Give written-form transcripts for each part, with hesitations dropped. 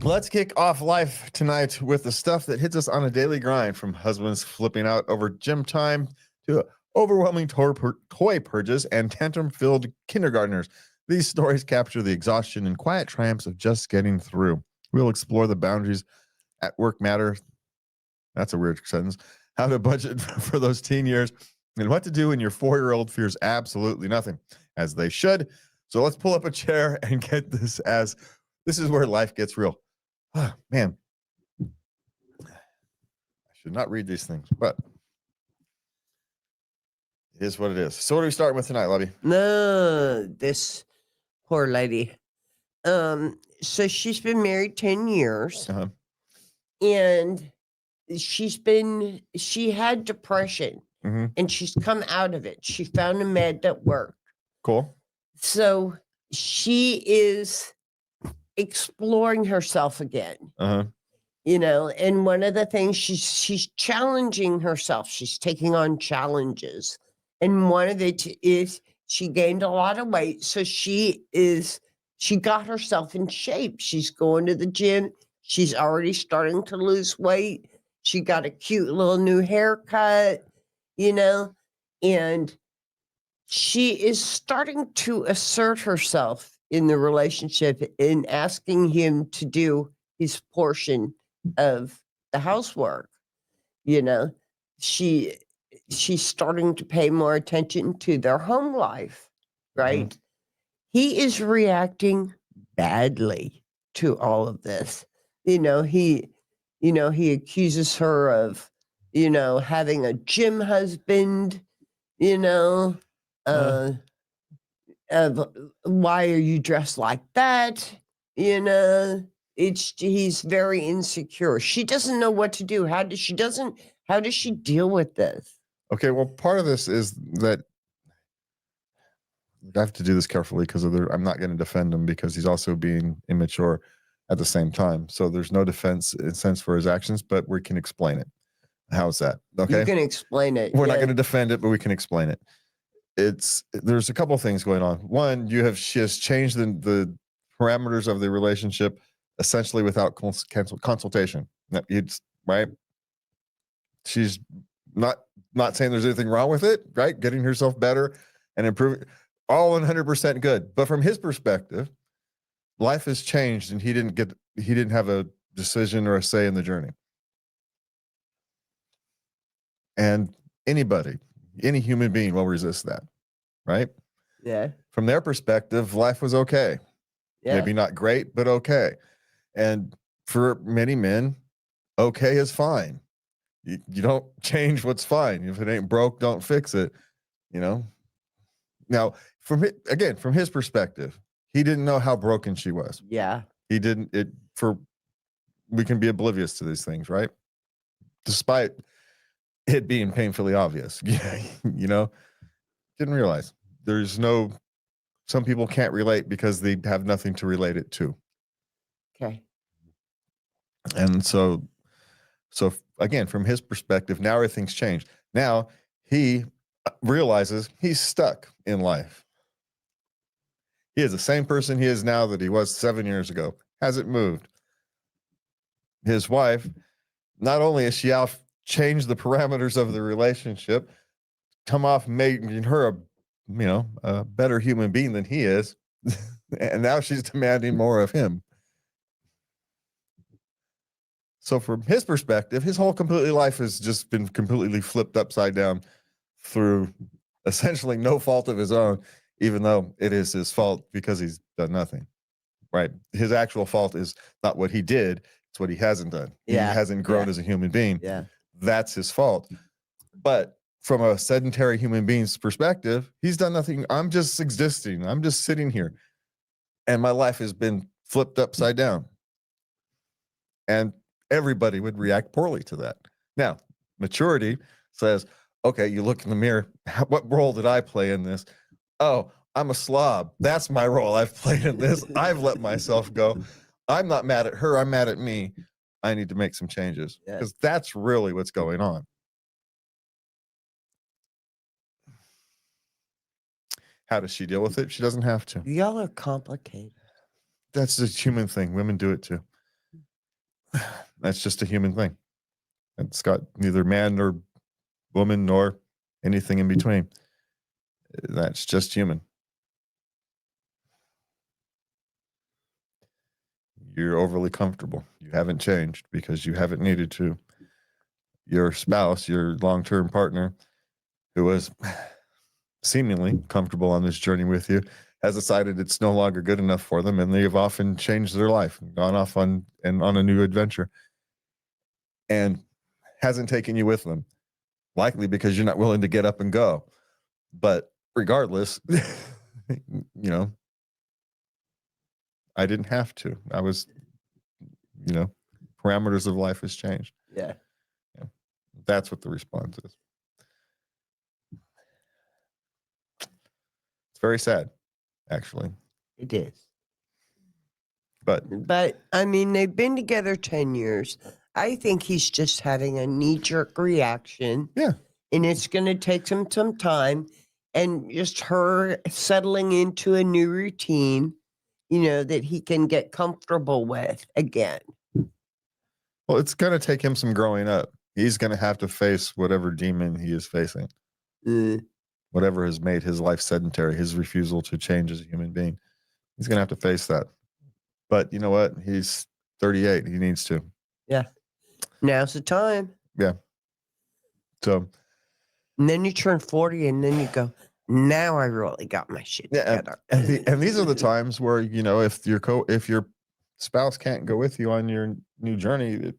Let's kick off life tonight with the stuff that hits us on a daily grind, from husbands flipping out over gym time to overwhelming toy purges and tantrum-filled kindergartners. These stories capture the exhaustion and quiet triumphs of just getting through. We'll explore the boundaries at work matter. That's a weird sentence. How to budget for those teen years and what to do when your 4-year-old fears absolutely nothing, as they should. So let's pull up a chair and get this, as this is where life gets real. Oh, man, I should not read these things, but it is what it is. So what are we starting with tonight, Lovey? No, this poor lady. So she's been married 10 years, Uh-huh. and she had depression, Mm-hmm. and she's come out of it. She found a med that worked. Cool. So she is exploring herself again. Uh-huh. And one of the things she's challenging herself. She's taking on challenges. And one of it is she gained a lot of weight. So she got herself in shape. She's going to the gym. She's already starting to lose weight. She got a cute little new haircut, and she is starting to assert herself in the relationship in asking him to do his portion of the housework. She's starting to pay more attention to their home life, right? Mm-hmm. He is reacting badly to all of this. He accuses her of, having a gym husband, of why are you dressed like that? He's very insecure. She doesn't know what to do. How does she deal with this? Okay, well, part of this is that I have to do this carefully because I'm not going to defend him, because he's also being immature at the same time. So there's no defense in sense for his actions, but we can explain it. How's that? Okay. You can explain it. We're not going to defend it, but we can explain it. There's a couple of things going on. One, she has changed the parameters of the relationship essentially without consultation. Right. She's not saying there's anything wrong with it, right? Getting herself better and improving, all 100% good. But from his perspective, life has changed, and he didn't have a decision or a say in the journey. And any human being will resist that, right? Yeah. From their perspective, life was okay. Yeah. Maybe not great, but okay. And for many men, okay is fine. You don't change what's fine. If it ain't broke, don't fix it. Now, from his perspective, he didn't know how broken she was. Yeah. He didn't. We can be oblivious to these things, right? Despite it being painfully obvious. Didn't realize some people can't relate because they have nothing to relate it to. Okay. And so again, from his perspective, now everything's changed. Now he realizes he's stuck in life. He is the same person he is now that he was 7 years ago. Hasn't moved. His wife, not only has she changed the parameters of the relationship, come off making her a better human being than he is, and now she's demanding more of him. So from his perspective, his whole life has just been completely flipped upside down through essentially no fault of his own, even though it is his fault because he's done nothing, right? His actual fault is not what he did. It's what he hasn't done. Yeah. He hasn't grown as a human being. Yeah. That's his fault. But from a sedentary human being's perspective, he's done nothing. I'm just existing. I'm just sitting here. And my life has been flipped upside down. And everybody would react poorly to that. Now, maturity says, okay, you look in the mirror. What role did I play in this? Oh, I'm a slob. That's my role. I've played in this. I've let myself go. I'm not mad at her. I'm mad at me. I need to make some changes, because that's really what's going on. How does she deal with it? She doesn't have to. Y'all are complicated. That's a human thing. Women do it too. That's just a human thing. It's got neither man nor woman nor anything in between. That's just human. You're overly comfortable. You haven't changed because you haven't needed to. Your spouse, your long-term partner, who was seemingly comfortable on this journey with you, has decided it's no longer good enough for them, and they have often changed their life and gone off on a new adventure, and hasn't taken you with them, likely because you're not willing to get up and go. But regardless, I didn't have to. I was, parameters of life has changed. Yeah. That's what the response is. It's very sad, actually. It is. But I mean, they've been together 10 years. I think he's just having a knee-jerk reaction. Yeah. And it's going to take him some time, and just her settling into a new routine, that he can get comfortable with again. Well, it's going to take him some growing up. He's going to have to face whatever demon he is facing. Whatever has made his life sedentary, his refusal to change as a human being. He's going to have to face that. But you know what? He's 38. He needs to. Yeah. Now's the time. Yeah. So. And then you turn 40 and then you go, now I really got my shit together. And these are the times where, if your spouse can't go with you on your new journey,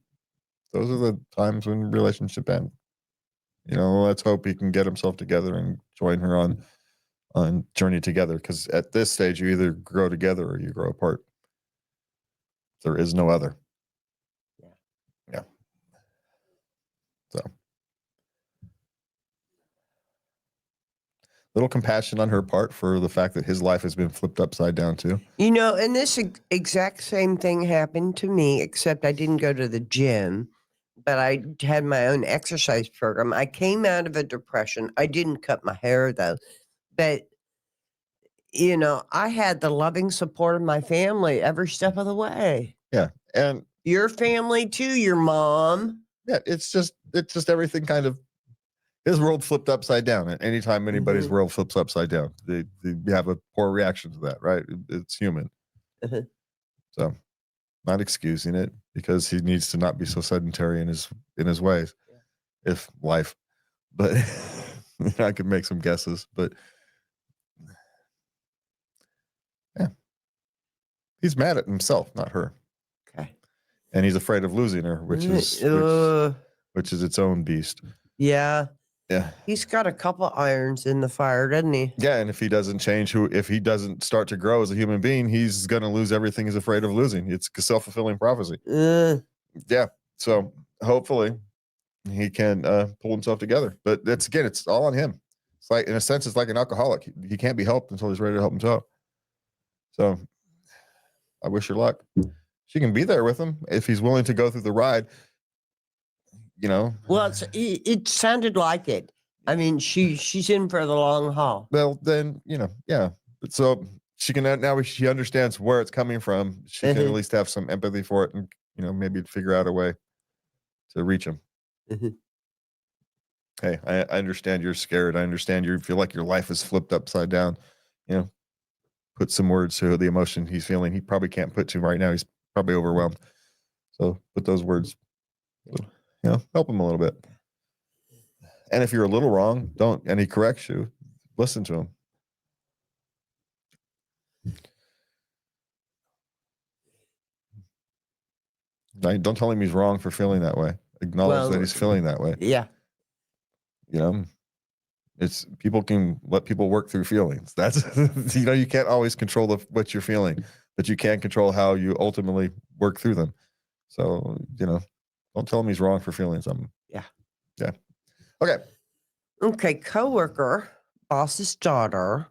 those are the times when relationship ends. Let's hope he can get himself together and join her on journey together. Because at this stage, you either grow together or you grow apart. There is no other. Yeah. So. Little compassion on her part for the fact that his life has been flipped upside down too. And this exact same thing happened to me, except I didn't go to the gym, but I had my own exercise program. I came out of a depression. I didn't cut my hair though, but I had the loving support of my family every step of the way. Yeah. And your family too, your mom. Yeah. It's just everything kind of, his world flipped upside down. And anytime anybody's world flips upside down, they have a poor reaction to that, right? It's human. So, not excusing it, because he needs to not be so sedentary in his ways. If life, but I could make some guesses, but yeah, he's mad at himself, not her. Okay, and he's afraid of losing her, which is its own beast. Yeah. Yeah. He's got a couple irons in the fire, doesn't he? Yeah, and if he doesn't change, if he doesn't start to grow as a human being, he's going to lose everything he's afraid of losing. It's a self-fulfilling prophecy. Yeah. So hopefully he can pull himself together. But it's all on him. It's like, in a sense, it's like an alcoholic. He can't be helped until he's ready to help himself. So I wish her luck. She can be there with him if he's willing to go through the ride. Well, it sounded like it. I mean, she's in for the long haul. Well, then, yeah. So she can, now she understands where it's coming from. She can at least have some empathy for it, and, maybe figure out a way to reach him. Hey, I understand you're scared. I understand you feel like your life is flipped upside down. Put some words to the emotion he's feeling. He probably can't put to right now. He's probably overwhelmed. So put those words, help him a little bit. And if you're a little wrong, and he corrects you, listen to him. Don't tell him he's wrong for feeling that way. Acknowledge that he's feeling that way. Yeah. It's people can let people work through feelings. That's, you can't always control what you're feeling, but you can control how you ultimately work through them. So, don't tell him he's wrong for feeling something. Yeah. Yeah. Okay. Coworker, boss's daughter,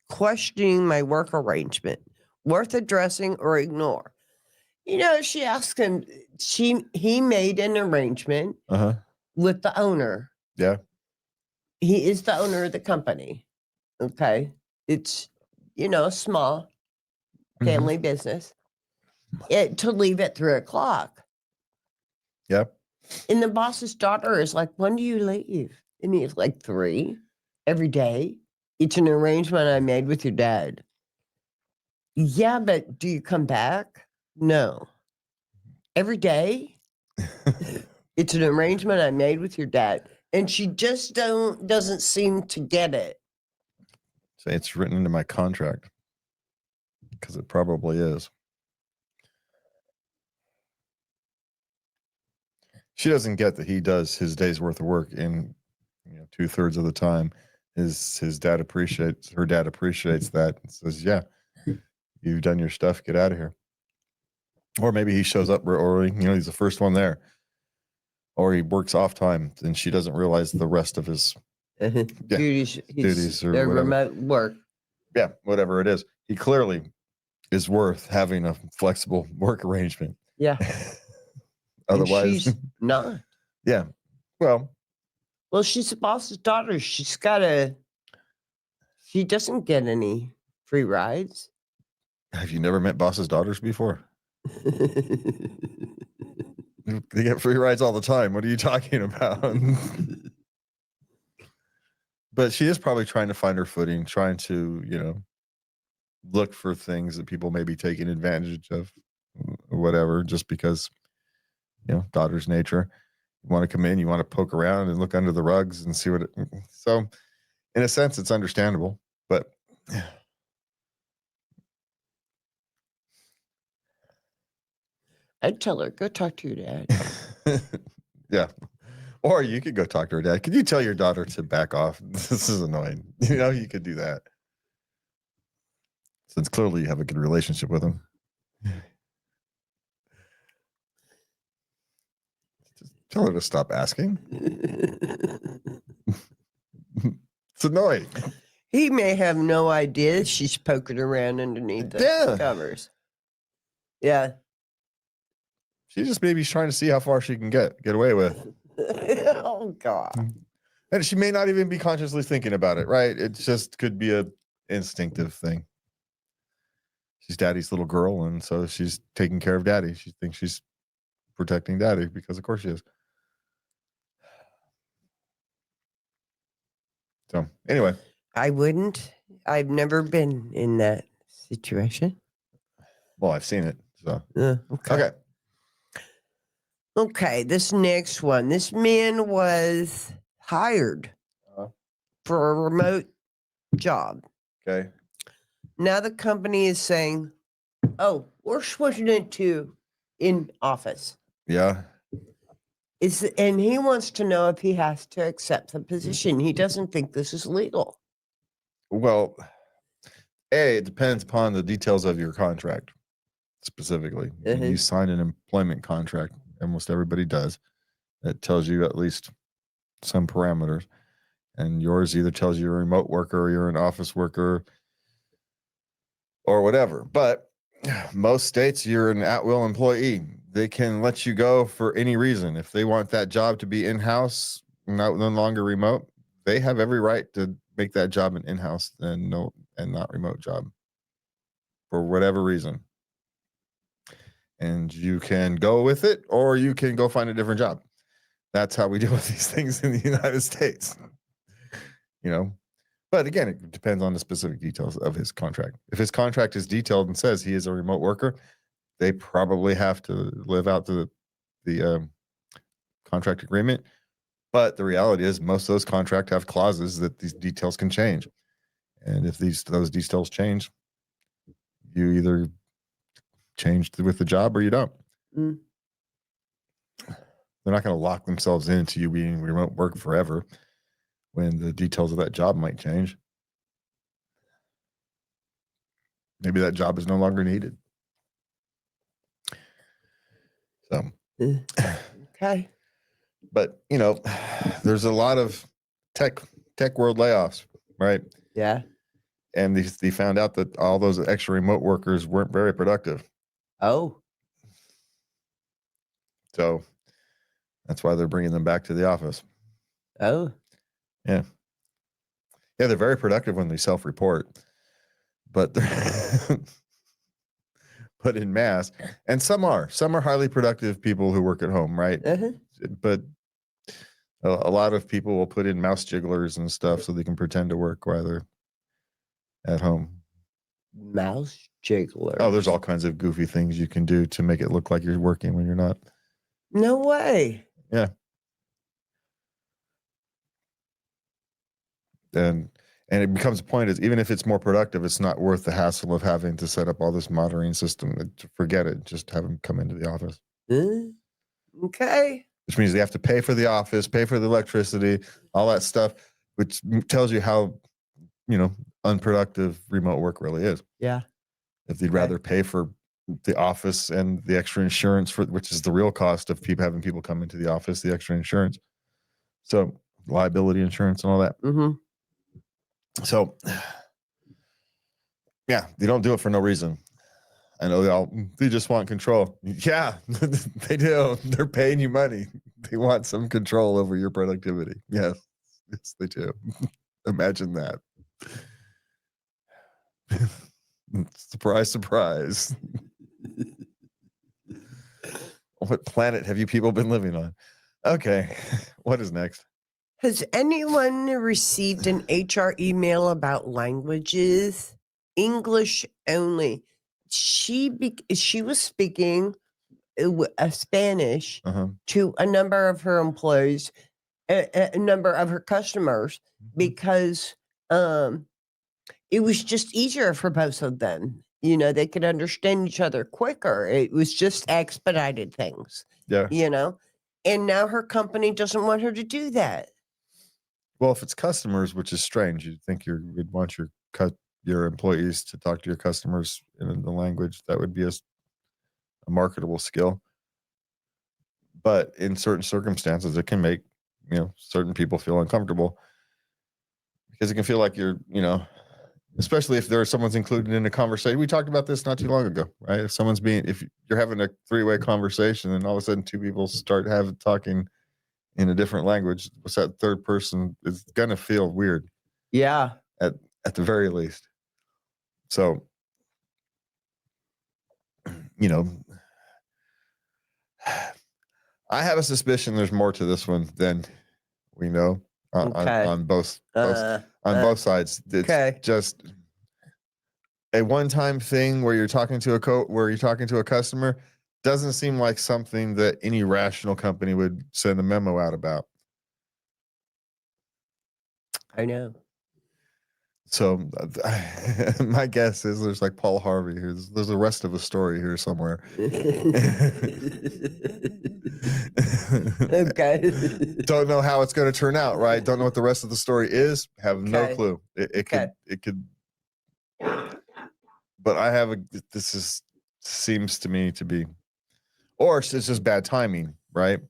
questioning my work arrangement. Worth addressing or ignore? She asked him, he made an arrangement with the owner. Yeah. He is the owner of the company. Okay. It's, a small family business. To leave at 3:00. Yeah. And the boss's daughter is like, when do you leave? And he's like, 3 every day. It's an arrangement I made with your dad. Yeah, but do you come back? No. Every day? It's an arrangement I made with your dad. And she just doesn't seem to get it. Say it's written into my contract because it probably is. She doesn't get that he does his day's worth of work in 2/3 of the time. Her dad appreciates that and says, "Yeah, you've done your stuff. Get out of here." Or maybe he shows up early. He's the first one there, or he works off time, and she doesn't realize the rest of his duties or their whatever. remote work. Yeah, whatever it is. He clearly is worth having a flexible work arrangement. Yeah. Otherwise, she's not. Yeah. Well, she's the boss's daughter. She doesn't get any free rides. have you never met boss's daughters before? They get free rides all the time. What are you talking about? But she is probably trying to find her footing, trying to, look for things that people may be taking advantage of or whatever, just because, daughter's nature. You want to come in, you want to poke around and look under the rugs and see what so in a sense, it's understandable, but I'd tell her, go talk to your dad. yeah. Or you could go talk to her dad. Could you tell your daughter to back off? This is annoying. You could do that. Since clearly you have a good relationship with him. Just tell her to stop asking. It's annoying. He may have no idea she's poking around underneath the covers. Yeah. She just maybe trying to see how far she can get away with. Oh, God. And she may not even be consciously thinking about it, right? It just could be a instinctive thing. She's daddy's little girl, and so she's taking care of daddy. She thinks she's protecting daddy because, of course, she is. So, anyway. I wouldn't. I've never been in that situation. Well, I've seen it. So, okay. Okay, this next one. This man was hired for a remote job. Okay. Now the company is saying, oh, we're switching it to in office. Yeah. And he wants to know if he has to accept the position. He doesn't think this is legal. Well, it depends upon the details of your contract specifically. When you sign an employment contract, almost everybody does. It tells you at least some parameters. And yours either tells you you're a remote worker or you're an office worker or whatever. But most states, you're an at-will employee. They can let you go for any reason. If they want that job to be in-house, no longer remote, they have every right to make that job an in-house and not remote job for whatever reason. And you can go with it or you can go find a different job. That's how we deal with these things in the United States. But again, it depends on the specific details of his contract. If his contract is detailed and says he is a remote worker, they probably have to live out the contract agreement. But the reality is most of those contracts have clauses that these details can change. And if those details change, you either change with the job or you don't. Mm. They're not going to lock themselves into you being remote work forever when the details of that job might change. Maybe that job is no longer needed. So, okay. But, there's a lot of tech world layoffs, right? Yeah. And they found out that all those extra remote workers weren't very productive. Oh. So that's why they're bringing them back to the office. Oh. Yeah. Yeah, they're very productive when they self-report. But but in mass. And some are highly productive people who work at home, right? Uh-huh. But a lot of people will put in mouse jigglers and stuff so they can pretend to work while they're at home. Mouse jiggler. Oh, there's all kinds of goofy things you can do to make it look like you're working when you're not. No way. Yeah. And it becomes a point is even if it's more productive, it's not worth the hassle of having to set up all this monitoring system. Forget it. Just have them come into the office. Okay. Which means they have to pay for the office, pay for the electricity, all that stuff, which tells you how, unproductive remote work really is. Yeah. If they'd rather pay for the office and the extra insurance which is the real cost of having people come into the office, the extra insurance. So liability insurance and all that. Mm-hmm. So yeah, they don't do it for no reason. I know they just want control. Yeah, they do. They're paying you money. They want some control over your productivity. Yes, they do. Imagine that. Surprise, surprise. What planet have you people been living on? Okay, what is next? Has anyone received an HR email about languages? English only. She was speaking Spanish to a number of her employees, a number of her customers, because it was just easier for both of them. They could understand each other quicker. It was just expedited things. Yeah. And now her company doesn't want her to do that. Well, if it's customers, which is strange, you'd think you'd want your employees to talk to your customers in the language that would be a marketable skill. But in certain circumstances, it can make certain people feel uncomfortable because it can feel like you're especially if someone's included in a conversation. We talked about this not too long ago, right? If you're having a three-way conversation and all of a sudden two people start talking in a different language, what's that third person is gonna feel weird. Yeah. At the very least. So, I have a suspicion there's more to this one than we know on both sides. It's just a one-time thing where you're talking to a customer. Doesn't seem like something that any rational company would send a memo out about. I know. So my guess is there's like Paul Harvey. There's the rest of the story here somewhere. Okay. Don't know how it's going to turn out, right? Don't know what the rest of the story is. Have no clue. It could. But seems to me to be, or it's just bad timing, right?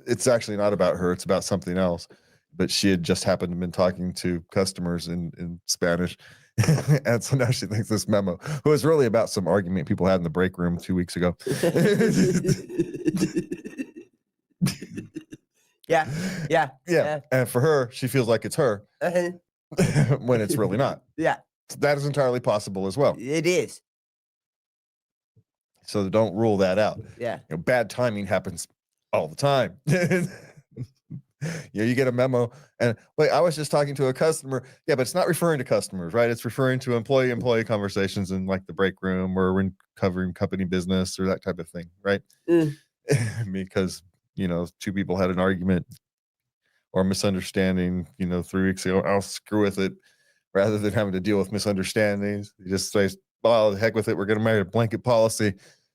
It's actually not about her. It's about something else. But she had just happened to have been talking to customers in Spanish. And so now she thinks this memo, who was really about some argument people had in the break room 2 weeks ago. Yeah. And for her, she feels like it's her when it's really not. Yeah. That is entirely possible as well. It is. So don't rule that out. Yeah. Bad timing happens all the time. You get a memo and wait, I was just talking to a customer. Yeah, but it's not referring to customers, right? It's referring to employee conversations in like the break room or when covering company business or that type of thing, right? Because, two people had an argument or misunderstanding, 3 weeks ago. I'll screw with it rather than having to deal with misunderstandings. You just say, well, the heck with it. We're going to make a blanket policy.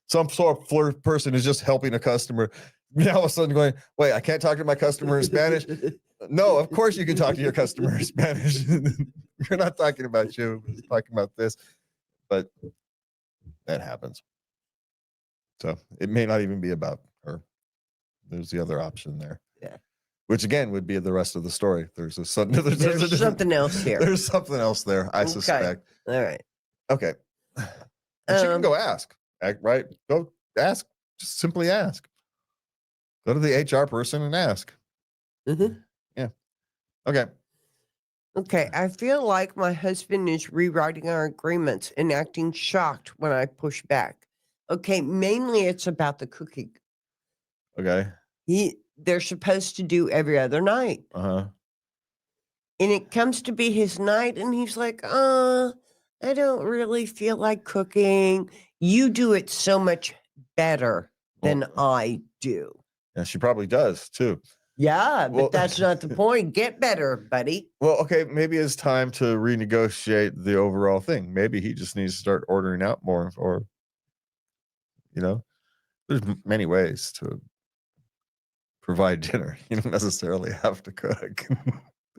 Some sort of flirt person is just helping a customer. Now all of a sudden going, wait, I can't talk to my customer in Spanish. No, of course you can talk to your customer in Spanish. You're not talking about you. We're talking about this. But that happens. So it may not even be about her. There's the other option there. Yeah. Which again would be the rest of the story. There's something else here. There's something else there, I suspect. All right. Okay. But you can go ask, right? Go ask. Just simply ask. Go to the HR person and ask. Mm-hmm. Yeah. Okay. Okay, I feel like my husband is rewriting our agreements and acting shocked when I push back. Okay, mainly it's about the cooking. Okay. They're supposed to do every other night. Uh-huh. And it comes to be his night, and he's like, I don't really feel like cooking. You do it so much better than Well, I do. yeah, she probably does too. Yeah, Well, but that's not the point. Get better, buddy. well, okay, maybe it's time to renegotiate the overall thing. Maybe he just needs to start ordering out more, or you know, there's many ways to provide dinner. You don't necessarily have to cook.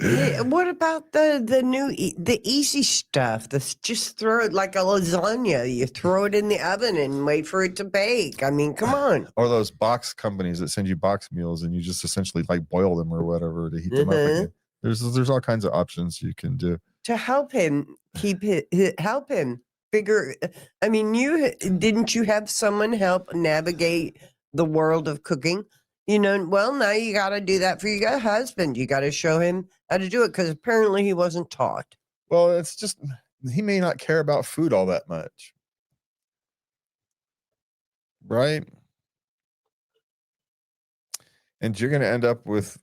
Yeah, what about the easy stuff? Just throw it like a lasagna. You throw it in the oven and wait for it to bake. I mean, come on. Or those box companies that send you box meals and you just essentially like boil them or whatever to heat them up Uh-huh. again. There's all kinds of options you can do. To help him help him figure. I mean, didn't you have someone help navigate the world of cooking? Well, now you got to do that for your husband. You got to show him how to do it because apparently he wasn't taught. Well, it's just he may not care about food all that much. Right? And you're going to end up with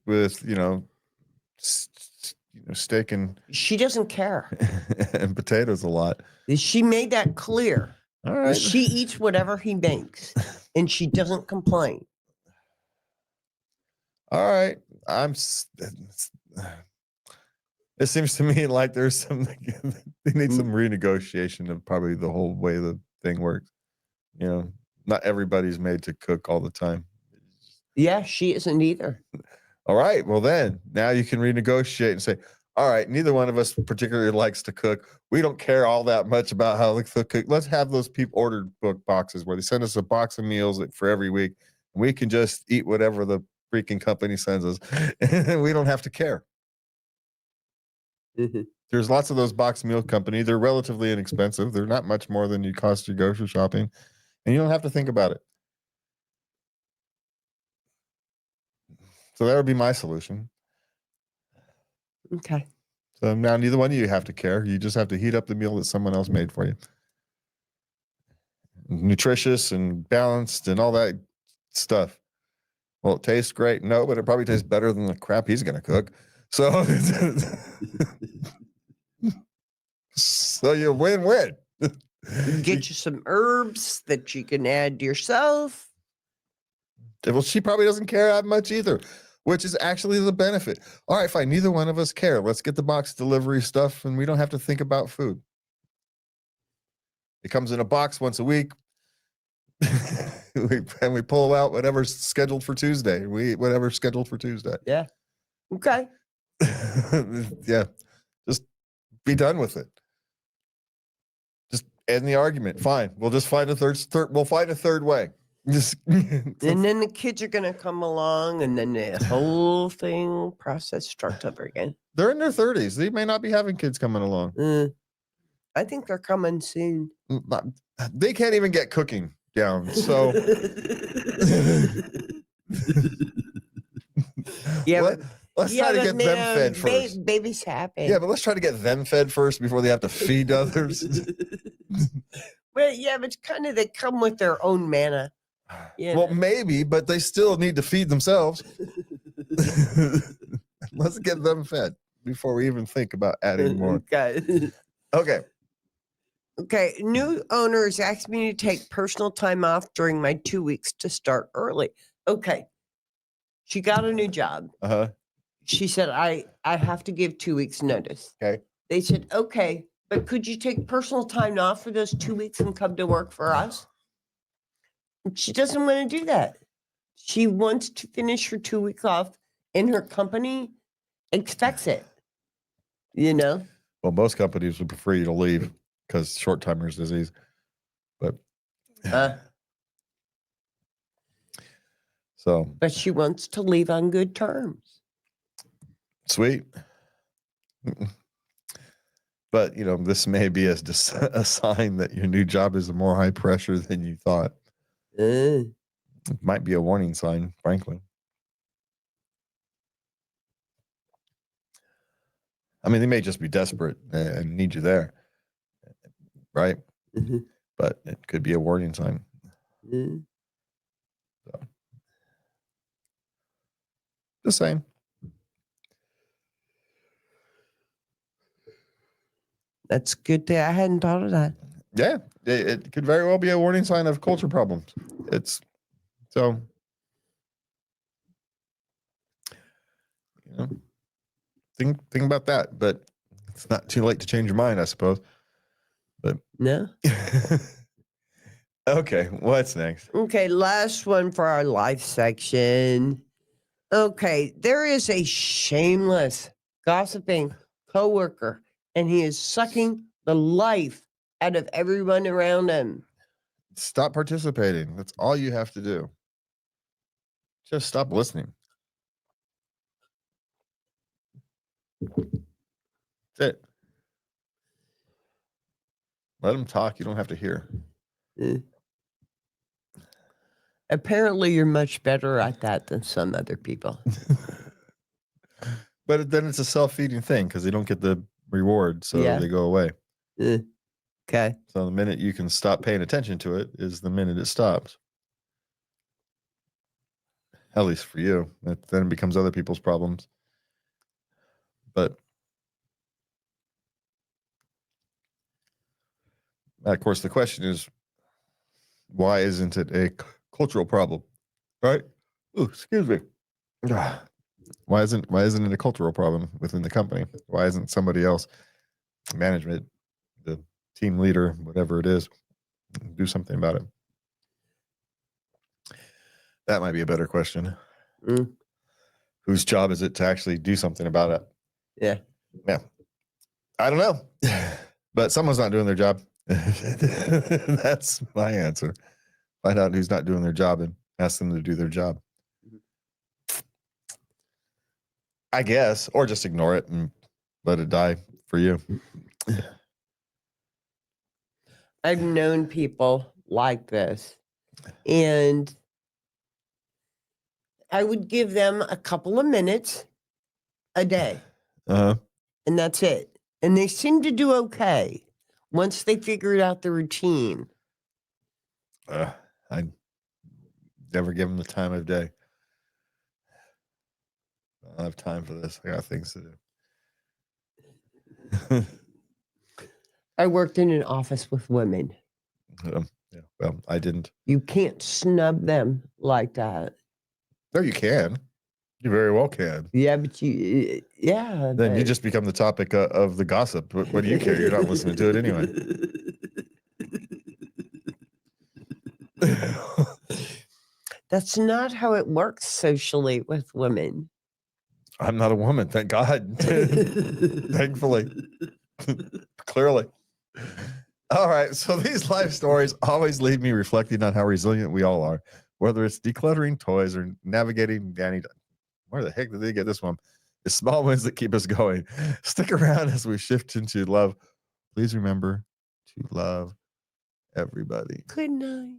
steak and She doesn't care. and potatoes a lot. She made that clear. All right. She eats whatever he makes, and she doesn't complain. All right. It seems to me like there's some they need some renegotiation of probably the whole way the thing works. Not everybody's made to cook all the time. Yeah, she isn't either. All right. Well, then now you can renegotiate and say, all right, neither one of us particularly likes to cook. We don't care all that much about how they cook. Let's have those people ordered book boxes where they send us a box of meals for every week. And we can just eat whatever the freaking company sends us. And we don't have to care. Mm-hmm. There's lots of those box meal companies. They're relatively inexpensive. They're not much more than you cost you grocery shopping. And you don't have to think about it. So that would be my solution. Okay. So now neither one of you have to care. You just have to heat up the meal that someone else made for you. Nutritious and balanced and all that stuff. Well, it tastes great. No, but it probably tastes better than the crap he's going to cook. So, so you win-win. Get you some herbs that you can add yourself. Well, she probably doesn't care that much either, which is actually the benefit. All right, fine. Neither one of us care. Let's get the box delivery stuff, and we don't have to think about food. It comes in a box once a week. And we pull out whatever's scheduled for Tuesday. We eat whatever's scheduled for Tuesday. Yeah. Okay. Yeah. Just be done with it. Just end the argument. Fine. We'll just find a third we'll find a third way. And then the kids are gonna come along, and then the whole thing process starts over again. They're in their 30s. They may not be having kids coming along. I think they're coming soon. They can't even get cooking down. So Yeah, let's try to get them fed first. Baby's happy. Yeah, but let's try to get them fed first before they have to feed others. Well, yeah, but it's kind of they come with their own manna. Well, maybe, but they still need to feed themselves. Let's get them fed before we even think about adding more. Okay. Okay. New owners asked me to take personal time off during my 2 weeks to start early. Okay. She got a new job. Uh-huh. She said, I have to give 2 weeks notice. Okay. They said, okay, but could you take personal time off for those 2 weeks and come to work for us? She doesn't want to do that. She wants to finish her 2 weeks off, and her company expects it. Well, most companies would prefer you to leave because short-timers disease. But but she wants to leave on good terms. Sweet. But this may be a sign that your new job is more high pressure than you thought. It might be a warning sign, frankly. I mean, they may just be desperate and need you there, right? Mhm. But it could be a warning sign. Mhm. So, just saying. That's good. I hadn't thought of that. Yeah, it could very well be a warning sign of culture problems. It's so, you know, think about that. But it's not too late to change your mind, I suppose. But No. okay, what's next? Okay, last one for our life section. Okay, there is a shameless, gossiping coworker, and he is sucking the life out of everyone around him. Stop participating. That's all you have to do. Just stop listening. That's it. Let them talk. You don't have to hear. Eh. Apparently, you're much better at that than some other people. But then it's a self-feeding thing because they don't get the reward, so Yeah. they go away. Okay. So the minute you can stop paying attention to it is the minute it stops. At least for you. Then it becomes other people's problems. But of course, the question is, why isn't it a cultural problem? Right? Ooh, excuse me. Why isn't it a cultural problem within the company? Why isn't somebody else, management, the team leader, whatever it is, do something about it? That might be a better question. Mm, Whose job is it to actually do something about it? yeah. Yeah. I don't know. But someone's not doing their job. That's my answer. Find out who's not doing their job and ask them to do their job. I guess, or just ignore it and let it die for you. I've known people like this, and I would give them a couple of minutes a day, Uh, and that's it. And they seem to do okay once they figured out the routine. I never give them the time of day. I don't have time for this. I got things to do. I worked in an office with women. Yeah, well, I didn't. You can't snub them like that. No, you can. You very well can. Yeah, but yeah. Then you just become the topic of the gossip. What do you care? You're not listening to it anyway. That's not how it works socially with women. I'm not a woman, thank God. Thankfully. Clearly. All right. So these life stories always leave me reflecting on how resilient we all are, whether it's decluttering toys or navigating Danny. Where the heck did they get this one? It's small wins that keep us going. Stick around as we shift into love. Please remember to love everybody. Good night.